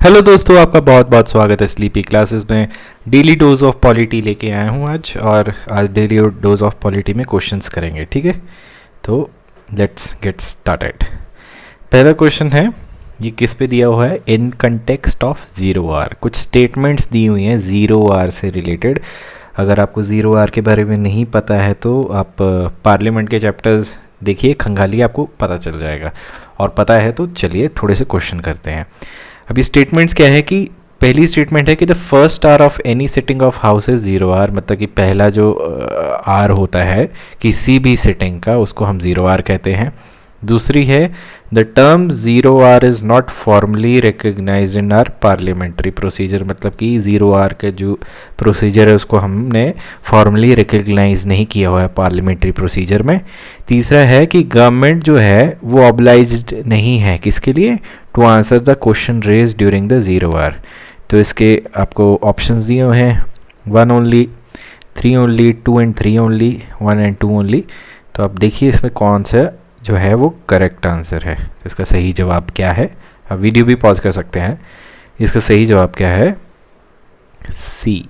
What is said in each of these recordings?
Hello दोस्तों, आपका बहुत बहुत स्वागत है स्लीपी क्लासेस में। डेली डोज ऑफ पॉलिटी लेके आया हूँ आज, और आज डेली डोज ऑफ पॉलिटी में क्वेश्चंस करेंगे। ठीक है, तो लेट्स गेट स्टार्टेड। पहला क्वेश्चन है, ये किस पे दिया हुआ है? In context of zero R. कुछ स्टेटमेंट्स दी हुई हैं ज़ीरो आर से रिलेटेड। अगर आपको ज़ीरो आर के बारे में नहीं पता है तो आप पार्लियामेंट के चैप्टर्स देखिए, खंगाली, आपको पता चल जाएगा। और पता है तो चलिए थोड़े से क्वेश्चन करते हैं। अभी स्टेटमेंट्स क्या है कि पहली स्टेटमेंट है कि the first hour of any sitting of house is zero hour, मतलब कि पहला जो आर होता है किसी भी सिटिंग का, उसको हम ज़ीरो आर कहते हैं। दूसरी है, the term zero hour is not formally recognise in our parliamentary procedure, मतलब कि ज़ीरो आर का जो प्रोसीजर है उसको हमने फॉर्मली रिकग्नाइज नहीं किया हुआ है पार्लियामेंट्री प्रोसीजर में। तीसरा है कि गवर्नमेंट जो है वो ऑब्लाइज्ड नहीं है किसके लिए, to answer the question raise during the zero hour. तो इसके आपको ऑप्शंस दिए हुए हैं, 1 only, 3 only, 2 and 3 only, 1 and 2 only. तो आप देखिए इसमें कौन सा जो है वो करेक्ट आंसर है। तो इसका सही जवाब क्या है? आप वीडियो भी पॉज कर सकते हैं। इसका सही जवाब क्या है? सी,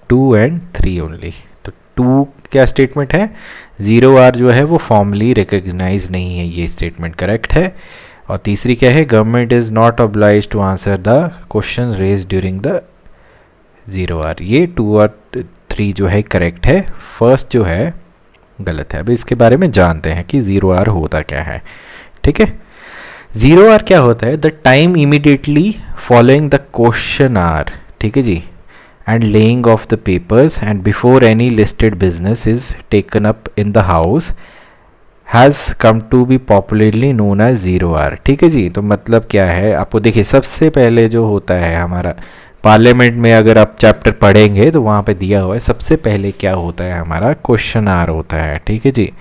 2 एंड 3 ओनली। तो 2 क्या स्टेटमेंट है? ज़ीरो आर जो है वो फॉर्मली रिकग्नाइज नहीं है, ये स्टेटमेंट करेक्ट है। और तीसरी क्या है? Government is not oblige to answer the question raise during the zero hour. ये 2 और 3 जो है करेक्ट है, फर्स्ट जो है गलत है। अभी इसके बारे में जानते हैं कि ज़ीरो आर होता क्या है। ठीक है, ज़ीरो आर क्या होता है? The time immediately following the question hour, ठीक है जी, and laying of the papers and before any listed business is taken up in the house has come to be popularly known as zero hour। ठीक है जी, तो मतलब क्या है, आपको देखिए सबसे पहले जो होता है हमारा पार्लियामेंट में, अगर आप चैप्टर पढ़ेंगे तो वहाँ पे दिया हुआ है सबसे पहले क्या होता है, हमारा क्वेश्चन आर होता है। ठीक है जी,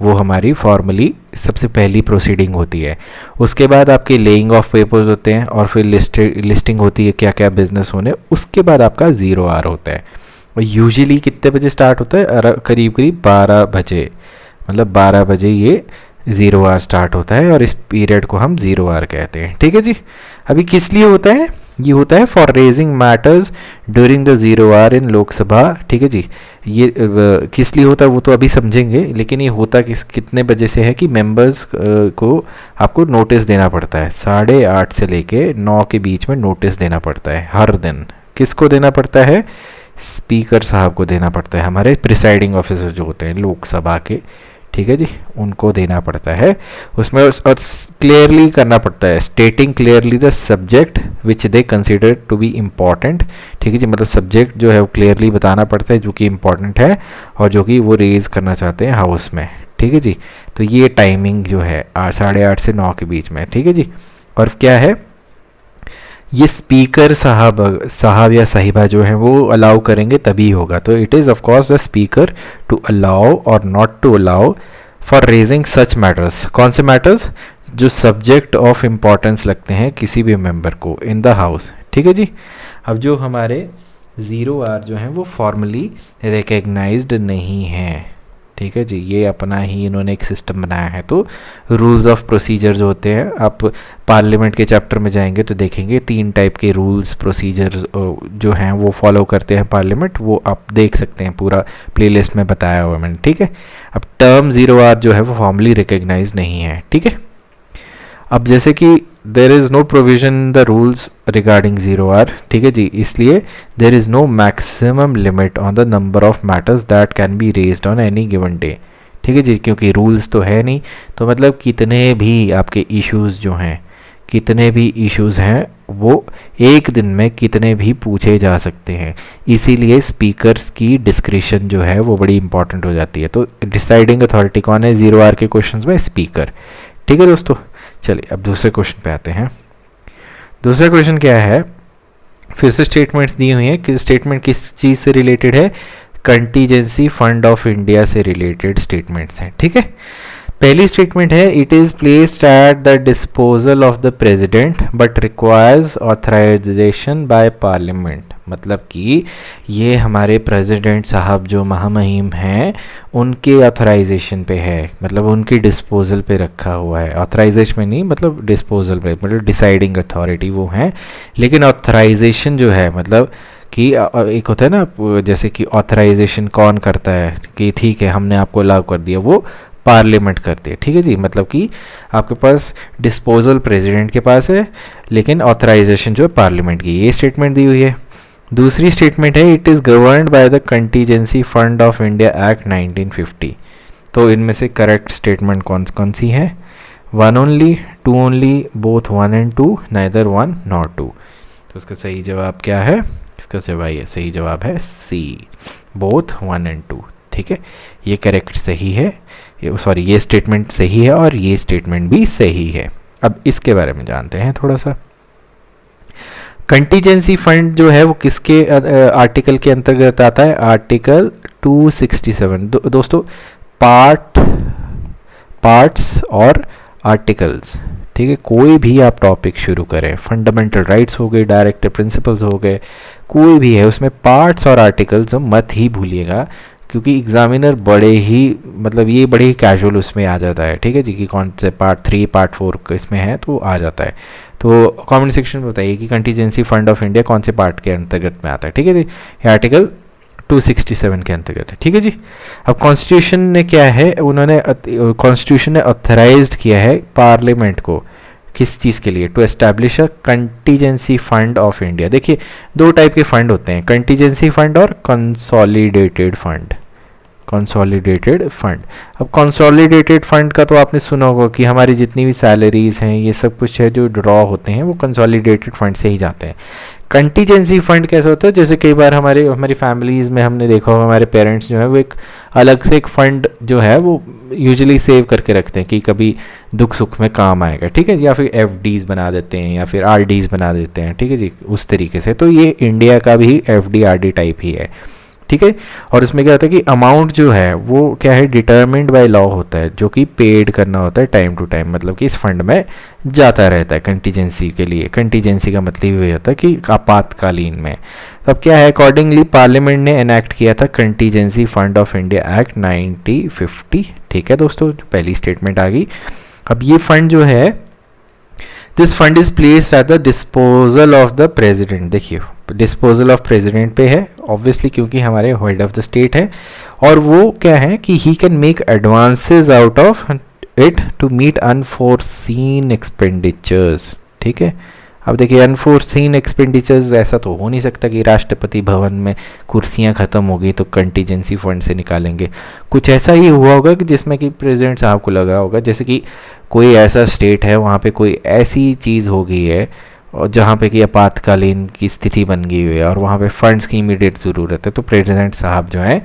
वो हमारी फॉर्मली सबसे पहली प्रोसीडिंग होती है। उसके बाद आपके लेइंग ऑफ पेपर्स होते हैं, और फिर लिस्टिंग होती है क्या क्या बिजनेस होने, उसके बाद आपका ज़ीरो आर होता है। और यूजुअली कितने बजे स्टार्ट होता है? करीब करीब 12 बजे, मतलब 12 बजे ये ज़ीरो आर स्टार्ट होता है, और इस पीरियड को हम ज़ीरो आर कहते हैं। ठीक है जी, अभी किस लिए होता है? ये होता है for raising matters during the zero hour in Lok Sabha. ठीक है जी, ये किस लिए होता है वो तो अभी समझेंगे, लेकिन ये होता कितने बजे से है कि मेंबर्स को आपको नोटिस देना पड़ता है। 8:30 से लेके 9 के बीच में नोटिस देना पड़ता है हर दिन। किसको देना पड़ता है? स्पीकर साहब को देना पड़ता है, हमारे प्रिसाइडिंग ऑफिसर जो होते हैं लोकसभा के। ठीक है जी, उनको देना पड़ता है उसमें, और क्लियरली करना पड़ता है, stating clearly the subject which they consider to be important. ठीक है जी, मतलब सब्जेक्ट जो है वो क्लियरली बताना पड़ता है जो कि इम्पॉर्टेंट है और जो कि वो रेज करना चाहते हैं हाउस में। ठीक है जी, तो ये टाइमिंग जो है 8:30 से 9 के बीच में। ठीक है जी, और क्या है, ये स्पीकर साहब या साहिबा जो हैं वो अलाउ करेंगे तभी होगा। तो it is of course the speaker to allow और not to allow for raising such matters. कौन से मैटर्स? जो सब्जेक्ट ऑफ इम्पॉर्टेंस लगते हैं किसी भी मेंबर को इन द हाउस। ठीक है जी, अब जो हमारे ज़ीरो आर जो हैं वो फॉर्मली रिकग्नाइज्ड नहीं हैं। ठीक है जी, ये अपना ही इन्होंने एक सिस्टम बनाया है। तो रूल्स ऑफ प्रोसीजर जो होते हैं, आप पार्लियामेंट के चैप्टर में जाएंगे तो देखेंगे 3 टाइप के रूल्स प्रोसीजर जो हैं वो फॉलो करते हैं पार्लियामेंट, वो आप देख सकते हैं, पूरा प्लेलिस्ट में बताया हुआ है मैंने। ठीक है, अब टर्म ज़ीरो आर जो है वो फॉर्मली रिकग्नाइज नहीं है। ठीक है, अब जैसे कि there is no provision in the rules regarding zero hour. ठीक है जी, इसलिए there is no maximum limit on the number of matters that can be raised on any given day. ठीक है जी, क्योंकि रूल्स तो है नहीं, तो मतलब कितने भी आपके इश्यूज़ जो हैं, कितने भी इश्यूज़ हैं वो एक दिन में कितने भी पूछे जा सकते हैं। इसीलिए स्पीकर्स की डिस्क्रिशन जो है वो बड़ी इंपॉर्टेंट हो जाती है। तो डिसाइडिंग अथॉरिटी कौन है ज़ीरो आर के क्वेश्चंस में? स्पीकर। ठीक है दोस्तों, चलिए अब दूसरे क्वेश्चन पे आते हैं। दूसरा क्वेश्चन क्या है, फिर से स्टेटमेंट्स दी हुई हैं कि स्टेटमेंट किस चीज़ से रिलेटेड है? कंटीजेंसी फंड ऑफ इंडिया से रिलेटेड स्टेटमेंट्स हैं। ठीक है, पहली स्टेटमेंट है it is placed at the disposal of the president but requires authorisation by parliament, मतलब कि ये हमारे प्रेसिडेंट साहब जो महामहिम हैं उनके ऑथराइजेशन पे है, मतलब उनकी डिस्पोजल पे रखा हुआ है। ऑथराइजेशन में नहीं, मतलब डिस्पोजल पे, मतलब डिसाइडिंग अथॉरिटी वो हैं, लेकिन ऑथराइजेशन जो है मतलब कि एक होता है ना, जैसे कि ऑथराइजेशन कौन करता है कि ठीक है हमने आपको अलाउ कर दिया, वो पार्लियामेंट करती है। ठीक है जी, मतलब कि आपके पास डिस्पोजल प्रेसिडेंट के पास है लेकिन ऑथराइजेशन जो है पार्लियामेंट की, ये स्टेटमेंट दी हुई है। दूसरी स्टेटमेंट है it is governed by the contingency fund of India act 1950। तो इनमें से करेक्ट स्टेटमेंट कौन कौन सी है? One only, two only, both one and two, neither one nor two. तो इसका सही जवाब क्या है? इसका सही जवाब है सी, बोथ वन एंड टू। ठीक है, ये करेक्ट सही है, ये स्टेटमेंट सही है और ये स्टेटमेंट भी सही है। अब इसके बारे में जानते हैं थोड़ा सा। कंटीजेंसी फंड जो है वो किसके आर्टिकल के अंतर्गत आता है? आर्टिकल 267। दोस्तों पार्ट्स और आर्टिकल्स, ठीक है, कोई भी आप टॉपिक शुरू करें, फंडामेंटल राइट्स हो गए, डायरेक्टिव प्रिंसिपल्स हो गए, कोई भी है उसमें पार्ट्स और आर्टिकल्स मत ही भूलिएगा, क्योंकि एग्जामिनर बड़े ही कैजुअल उसमें आ जाता है। ठीक है जी, कि कौन से पार्ट 3 पार्ट 4 इसमें है तो आ जाता है। तो कमेंट सेक्शन में बताइए कि कंटीजेंसी फंड ऑफ इंडिया कौन से पार्ट के अंतर्गत में आता है। ठीक है जी, ये आर्टिकल 267 के अंतर्गत है। ठीक है जी, अब कॉन्स्टिट्यूशन ने क्या है, कॉन्स्टिट्यूशन ने ऑथराइज्ड किया है पार्लियामेंट को किस चीज़ के लिए? To establish a contingency fund of India. देखिए 2 टाइप के फंड होते हैं, कंटीजेंसी फंड और कंसोलिडेटेड फंड। अब कंसोलिडेटेड फंड का तो आपने सुना होगा कि हमारी जितनी भी सैलरीज हैं ये सब कुछ है जो ड्रॉ होते हैं वो कंसोलिडेटेड फंड से ही जाते हैं। कंटीजेंसी फंड कैसा होता है, जैसे कई बार हमारी फैमिलीज़ में हमने देखा होगा हमारे पेरेंट्स जो है वो एक अलग से एक फ़ंड जो है वो यूजुअली सेव करके रखते हैं कि कभी दुख सुख में काम आएगा। ठीक है, या फिर एफडीज़ बना देते हैं या फिर आरडीज़ बना देते हैं। ठीक है जी, उस तरीके से। तो ये इंडिया का भी एफडी आरडी टाइप ही है। ठीक है, और इसमें क्या होता है कि अमाउंट जो है वो क्या है, डिटर्मिन्ड बाय लॉ होता है, जो कि पेड करना होता है टाइम टू टाइम, मतलब कि इस फंड में जाता रहता है कंटीजेंसी के लिए। कंटीजेंसी का मतलब ये होता है कि आपातकालीन में। तब क्या है, अकॉर्डिंगली पार्लियामेंट ने एनैक्ट किया था contingency fund of India act 1950। ठीक है दोस्तों, पहली स्टेटमेंट आ गई। अब ये फंड जो है, this fund is placed at the disposal of the president. देखिए डिस्पोजल ऑफ प्रेसिडेंट पे है ऑब्वियसली, क्योंकि हमारे हेड ऑफ द स्टेट है, और वो क्या है कि he can make advances out of it to meet unforeseen expenditures. ठीक है, अब देखिए अनफोर्सीन एक्सपेंडिचर्स ऐसा तो हो नहीं सकता कि राष्ट्रपति भवन में कुर्सियां ख़त्म हो गई तो कंटीजेंसी फंड से निकालेंगे। कुछ ऐसा ही हुआ होगा कि जिसमें कि प्रेसिडेंट साहब को लगा होगा, जैसे कि कोई ऐसा स्टेट है वहाँ पे कोई ऐसी चीज़ हो गई है और जहाँ पे कि आपातकालीन की स्थिति बन गई हुई है और वहाँ पे फंड्स की इमीडिएट ज़रूरत है, तो प्रेसिडेंट साहब जो है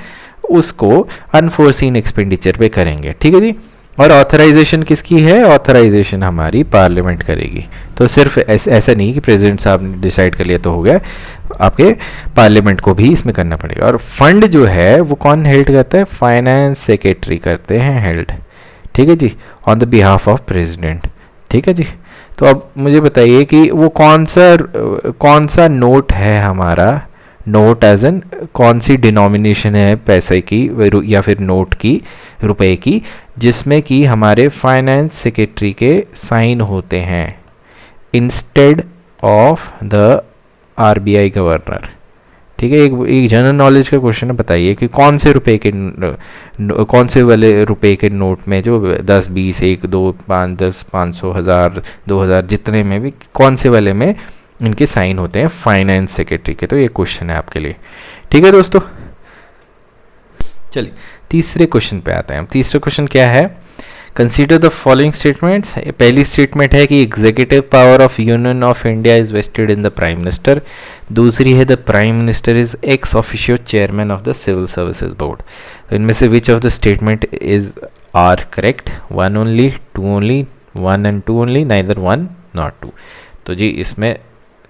उसको अनफोर्सीन एक्सपेंडिचर पे करेंगे। ठीक है जी, और ऑथराइजेशन किसकी है? ऑथराइजेशन हमारी पार्लियामेंट करेगी। तो सिर्फ ऐसा नहीं कि प्रेसिडेंट साहब ने डिसाइड कर लिया तो हो गया, आपके पार्लियामेंट को भी इसमें करना पड़ेगा। और फंड जो है वो कौन हेल्ड करता है? फाइनेंस सेक्रेटरी करते हैं हेल्ड। ठीक है जी, on the behalf of president. ठीक है जी, तो अब मुझे बताइए कि वो कौन सा नोट है हमारा, नोट एज एन कौन सी डिनोमिनेशन है पैसे की या फिर नोट की, रुपए की, जिसमें कि हमारे फाइनेंस सेक्रेटरी के साइन होते हैं instead of the RBI governor. ठीक है, एक जनरल नॉलेज का क्वेश्चन है, बताइए कि कौन से वाले रुपए के नोट में जो 10, 20, 1, 2, 5, 10, 500, 1000, 2000 जितने में भी कौन से वाले में इनके साइन होते हैं फाइनेंस सेक्रेटरी के। तो ये क्वेश्चन है आपके लिए। ठीक है दोस्तों, चलिए तीसरे क्वेश्चन पे आते हैं। तीसरा क्वेश्चन क्या है? Consider the following statements. पहली स्टेटमेंट है कि executive power of union of India is vested in the prime minister. दूसरी है the prime minister is ex officio chairman of the civil services board. तो इनमें से which of the statement is are correct? One only, two only, one and two only, neither one not two. तो जी इसमें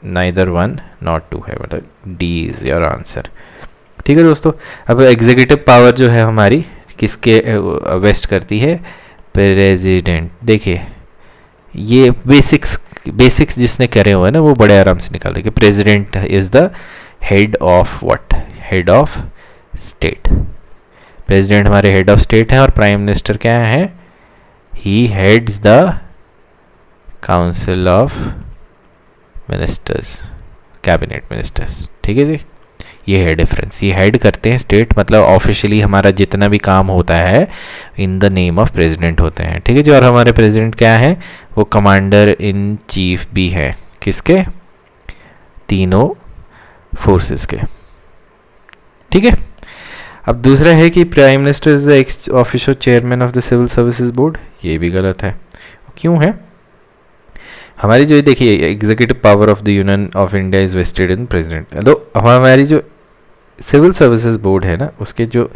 neither one not to है, मतलब D is your answer. ठीक है दोस्तों, अब एग्जीक्यूटिव पावर जो है हमारी किसके वेस्ट करती है? प्रेसिडेंट, देखिए ये बेसिक्स जिसने करे हुए हैं ना वो बड़े आराम से निकाल देंगे। President is the head of what, head of state. President हमारे हेड ऑफ स्टेट है और प्राइम मिनिस्टर क्या है, he heads the council of ministers, cabinet ministers. ठीक है जी, ये है डिफरेंस। ये हेड करते हैं स्टेट, मतलब ऑफिशियली हमारा जितना भी काम होता है in the name of president होते हैं। ठीक है जी, और हमारे प्रेसिडेंट क्या है, वो कमांडर इन चीफ भी है, किसके, तीनों फोर्सेस के। ठीक है, अब दूसरा है कि prime minister is the ex official chairman of the civil services board. ये भी गलत है। क्यों है, हमारी जो देखिए executive power of the union of India is vested in president. तो हमारी जो सिविल सर्विसेज बोर्ड है ना, उसके जो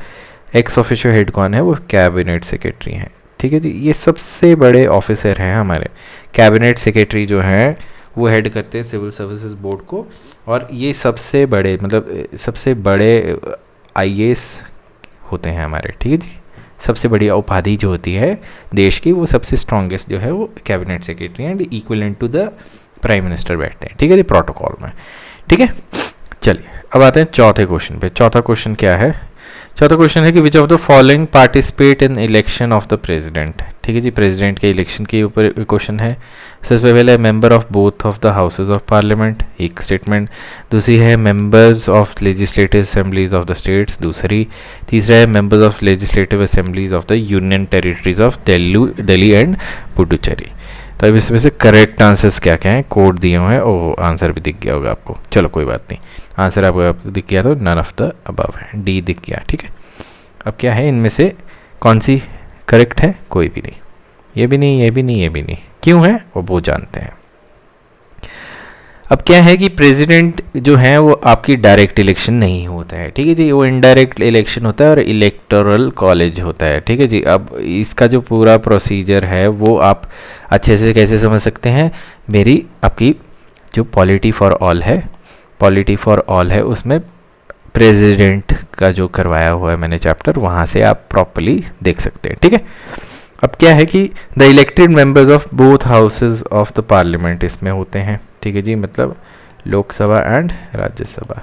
एक्स ऑफिशियल हेड कौन है, वो कैबिनेट सेक्रेटरी हैं। ठीक है जी, ये सबसे बड़े ऑफिसर हैं हमारे। कैबिनेट सेक्रेटरी जो हैं वो हेड करते हैं सिविल सर्विसेज बोर्ड को, और ये सबसे बड़े मतलब सबसे बड़े आईएएस होते हैं हमारे। ठीक है जी, सबसे बड़ी उपाधि जो होती है देश की, वो सबसे स्ट्रॉन्गेस्ट जो है वो cabinet secretary and equivalent to the prime minister बैठते हैं। ठीक है जी, प्रोटोकॉल में। ठीक है, चलिए अब आते हैं चौथे क्वेश्चन पे। चौथा क्वेश्चन क्या है, चौथा क्वेश्चन है कि विच of the following participate in election of the president. ठीक है जी, प्रेसिडेंट के इलेक्शन के ऊपर क्वेश्चन है। सबसे पहले member of both of the houses of parliament, एक स्टेटमेंट। दूसरी है members of legislative assemblies of the states, दूसरी। तीसरा है members of legislative assemblies of the union territories of Delhi and Puducherry. तो अब इसमें से करेक्ट आंसर्स क्या क्या हैं, कोड दिए हुए हैं। ओह, आंसर भी दिख गया होगा आपको, चलो कोई बात नहीं, आंसर आपको दिख गया तो नन ऑफ द अबव है, डी दिख गया। ठीक है, अब क्या है, इनमें से कौन सी करेक्ट है, कोई भी नहीं, ये भी नहीं, ये भी नहीं, ये भी नहीं। क्यों है वो जानते हैं। अब क्या है कि प्रेसिडेंट जो है वो आपकी डायरेक्ट इलेक्शन नहीं होता है। ठीक है जी, वो इनडायरेक्ट इलेक्शन होता है और इलेक्टोरल कॉलेज होता है। ठीक है जी, अब इसका जो पूरा प्रोसीजर है वो आप अच्छे से कैसे समझ सकते हैं, मेरी आपकी जो पॉलिटी फॉर ऑल है, पॉलिटी फॉर ऑल है, उसमें प्रेसिडेंट का जो करवाया हुआ है मैंने चैप्टर, वहाँ से आप प्रॉपरली देख सकते हैं। ठीक है, अब क्या है कि the elected members of both houses of the parliament इसमें होते हैं। ठीक है जी, मतलब Lok Sabha and Rajya Sabha,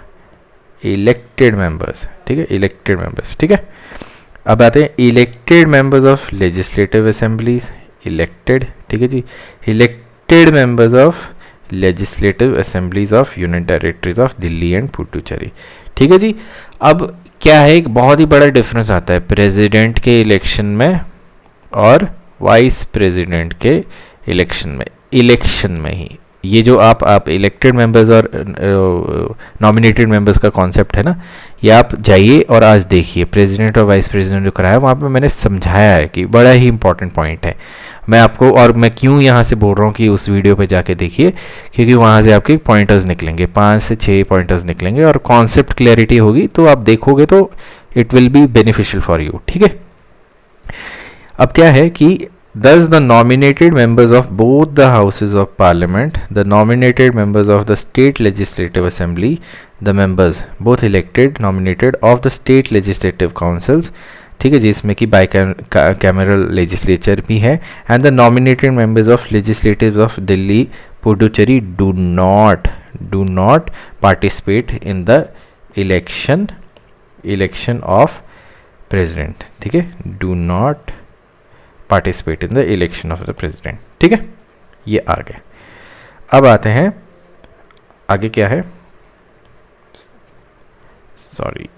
elected members. ठीक है, इलेक्टेड मेंबर्स। ठीक है, अब आते हैं elected members of legislative assemblies, elected. ठीक है जी, elected members of legislative assemblies of union territories of Delhi and Puducherry. ठीक है जी, अब क्या है, एक बहुत ही बड़ा डिफरेंस आता है प्रेसिडेंट के इलेक्शन में और वाइस प्रेसिडेंट के इलेक्शन में ही। ये जो आप इलेक्टेड मेंबर्स और नॉमिनेटेड मेंबर्स का कॉन्सेप्ट है ना, ये आप जाइए और आज देखिए प्रेसिडेंट और वाइस प्रेसिडेंट जो कराया वहाँ पे मैंने समझाया है कि बड़ा ही इंपॉर्टेंट पॉइंट है। मैं आपको, और मैं क्यों यहाँ से बोल रहा हूँ कि उस वीडियो पे जाके देखिए, क्योंकि वहाँ से आपके पॉइंटर्स निकलेंगे, 5 से 6 पॉइंटर्स निकलेंगे और कॉन्सेप्ट क्लैरिटी होगी, तो आप देखोगे तो it will be beneficial for you. ठीक है, अब क्या है कि thus the nominated members of both the houses of parliament, the nominated members of the state legislative assembly, the members both elected nominated of the state legislative councils, ठीक है जी, इसमें कि बाई कैमरल लेजिस्लेचर भी है, and the nominated members of legislative of Delhi Puducherry do not participate in the election of president. ठीक है, do not participate in the election of the president. ठीक है, ये आ गए। अब आते हैं आगे, क्या है, सॉरी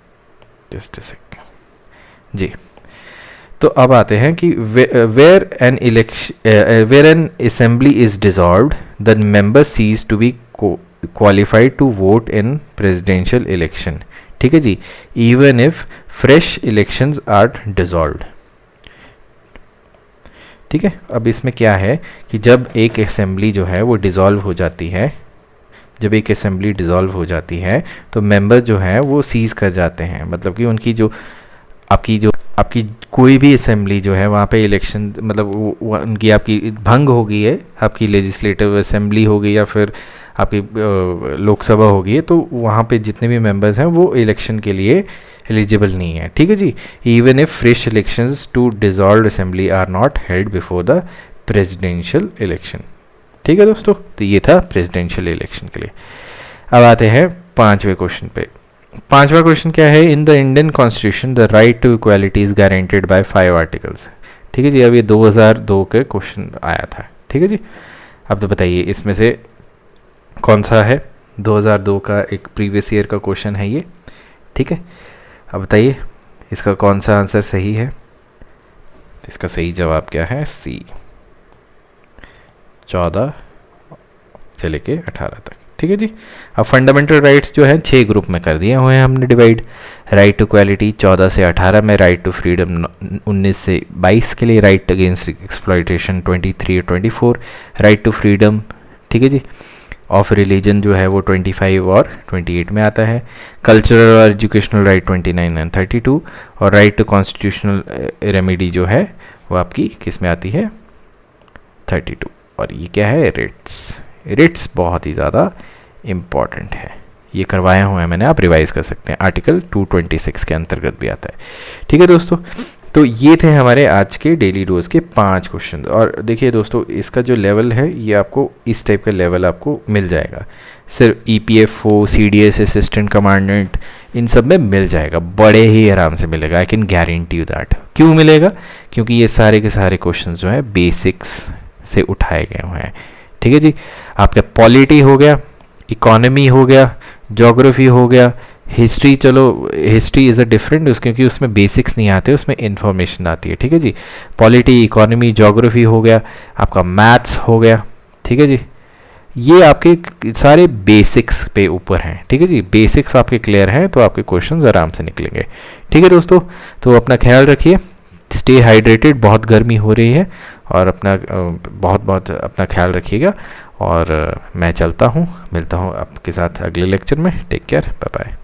जस्ट अ सेकंड जी। तो अब आते हैं कि where an assembly is dissolved the member ceases to be qualified to vote in presidential election. ठीक है जी, even if fresh elections are dissolved. ठीक है, अब इसमें क्या है कि जब एक असेंबली जो है वो डिज़ोल्व हो जाती है, जब एक असेंबली डिज़ोल्व हो जाती है तो मेंबर जो हैं वो सीज़ कर जाते हैं, मतलब कि उनकी जो आपकी कोई भी असेंबली जो है वहाँ पे इलेक्शन, मतलब वो उनकी आपकी भंग हो गई है, आपकी लेजिस्लेटिव असेंबली हो गई या फिर आपकी लोकसभा हो गई है, तो वहाँ पे जितने भी मेंबर्स हैं वो इलेक्शन के लिए एलिजिबल नहीं है, ठीक है जी। Even if fresh elections to dissolve assembly are not held before the presidential election, ठीक है दोस्तों। तो ये था प्रेसिडेंशियल इलेक्शन के लिए। अब आते हैं 5वें क्वेश्चन पे। 5वां क्वेश्चन क्या है, in the Indian constitution the right to equality is guaranteed by 5 articles, ठीक है जी। अब ये 2002 के क्वेश्चन आया था, ठीक है जी। अब तो बताइए इसमें से कौन सा है, 2002 का एक प्रीवियस ईयर का क्वेश्चन है ये, ठीक है। अब बताइए इसका कौन सा आंसर सही है। इसका सही जवाब क्या है, सी, 14 से लेके 18 तक, ठीक है जी। अब फंडामेंटल राइट्स जो है 6 ग्रुप में कर दिए हुए हैं हमने डिवाइड। राइट टू इक्वालिटी 14 से 18 में, राइट टू फ्रीडम 19 से 22 के लिए, राइट अगेंस्ट एक्सप्लॉयटेशन 23 और 24, राइट टू फ्रीडम, ठीक है जी, ऑफ रिलीजन जो है वो 25 और 28 में आता है, कल्चरल और एजुकेशनल राइट 29 एंड 32, और राइट टू कॉन्स्टिट्यूशनल रेमेडी जो है वो आपकी किस में आती है, 32। और ये क्या है, रिट्स। रिट्स बहुत ही ज़्यादा इम्पॉर्टेंट है, ये करवाए हुए हैं मैंने, आप रिवाइज कर सकते हैं, आर्टिकल 226 के अंतर्गत भी आता है, ठीक है दोस्तों। तो ये थे हमारे आज के डेली डोज के 5 क्वेश्चन। और देखिए दोस्तों, इसका जो लेवल है ये आपको इस टाइप का लेवल आपको मिल जाएगा, सिर्फ EPFO, CDS असिस्टेंट कमांडेंट, इन सब में मिल जाएगा, बड़े ही आराम से मिलेगा, I can guarantee you that. क्यों मिलेगा, क्योंकि ये सारे के सारे क्वेश्चन जो है बेसिक्स से उठाए गए हुए हैं, ठीक है जी। आपका पॉलिटी हो गया, इकोनॉमी हो गया, ज्योग्राफी हो गया, हिस्ट्री, चलो हिस्ट्री इज़ अ डिफरेंट, क्योंकि उसमें बेसिक्स नहीं आते, उसमें इन्फॉर्मेशन आती है, ठीक है जी। पॉलिटी, इकोनॉमी, ज्योग्राफी हो गया, आपका मैथ्स हो गया, ठीक है जी। ये आपके सारे बेसिक्स पे ऊपर हैं, ठीक है जी। बेसिक्स आपके क्लियर हैं तो आपके क्वेश्चंस आराम से निकलेंगे, ठीक है दोस्तों। तो अपना ख्याल रखिए, स्टे हाइड्रेटेड, बहुत गर्मी हो रही है, और अपना बहुत अपना ख्याल रखिएगा। और मैं चलता हूँ, मिलता हूँ आपके साथ अगले लेक्चर में। Take care, bye bye.